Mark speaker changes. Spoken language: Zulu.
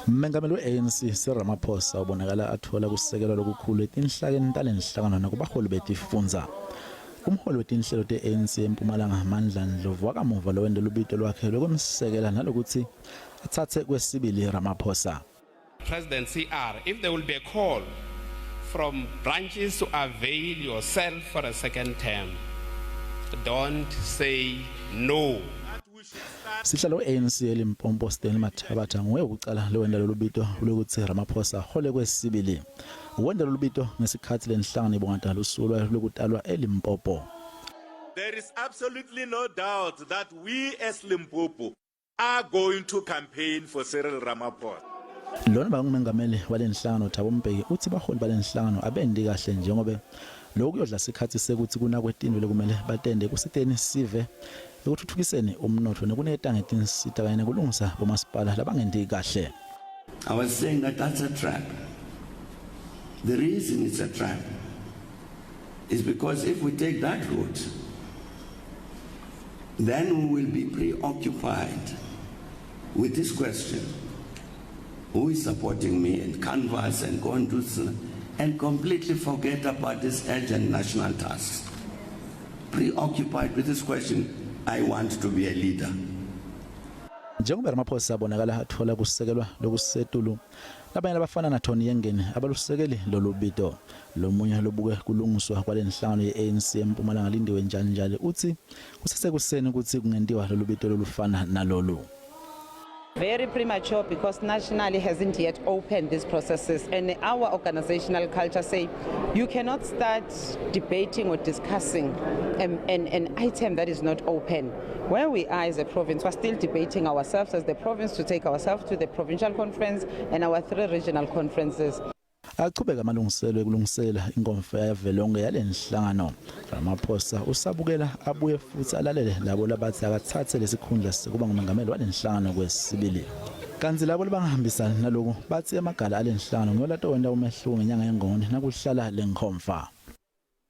Speaker 1: Mengameli weANC Cyril Ramaphosa ubonakala athola kusekela lokukhulu etinhlakeni talenhlangano nakubaholi betifundza. Umholi wetinhlelo te-ANC eMpumalanga Mandla Ndlovu wakamuva lowenda lubito lwakhe lokumsekela nalokuthi atsatse kwesibili Ramaphosa.
Speaker 2: President CR, if there will be a call from branches to avail yourself for a second term, don't say no.
Speaker 1: Sihlalo weANC eLimpopo Stanley Mathabatha nguye ucala lowenda lolubito lokuthi Ramaphosa ahole kwesibili. Uwenda lolubito ngesikhathi lenhlangano ibonga lusulwa lokutalwa eLimpopo.
Speaker 3: There is absolutely no doubt that we as Limpopo are going to campaign for Cyril Ramaphosa.
Speaker 1: Lona bangumengameli walenhlangano Thabo Mbeki uthi baholi balenhlangano abendi kahle njengoba lokhu yodla sikhathi sekuthi kunakwetindwe lekumele batende kusiteni sive ekuthuthukiseni umnotho nekunetanga etinsita kanye kulungisa bomasipala labangendi kahle.
Speaker 4: I was saying that that's a trap. The reason it's a trap is because if we take that route, then we will be preoccupied with this question: who is supporting me, and canvas and go and do so, and completely forget about this urgent national task. Preoccupied with this question, I want to be a leader.
Speaker 1: Njengoba Ramaphosa abonakala athola kusekelwa lokusetulu labanye abafana naThoni Yengeni abalusekeli lolubito lomunye lobuke kulungiswa kwalenhlangano yeANC eMpumalanga lindiwe njalo uthi kusesekuseni ukuthi kungendiwa lolubito lolufana nalolu.
Speaker 5: Very premature because nationally hasn't yet opened these processes, and our organizational culture say you cannot start debating or discussing an item that is not open. Where we are as a province, we're still debating ourselves as the province to take ourselves to the provincial conference and our 3 regional conferences.
Speaker 1: Achubeka amalungiselelo ekulungisela inkonfa yavelonke yalenhlangano. Ramaphosa usabukela abuye futhi alalele labo labathi akathathe lesikhundla sekuba ngumengameli walenhlangano kwesibili. Kanzi labo labangahambisana naloku bathi emagala alenhlangano ngolato wenda umehluko ngenyanga yengone nakuhlala lenkonfa.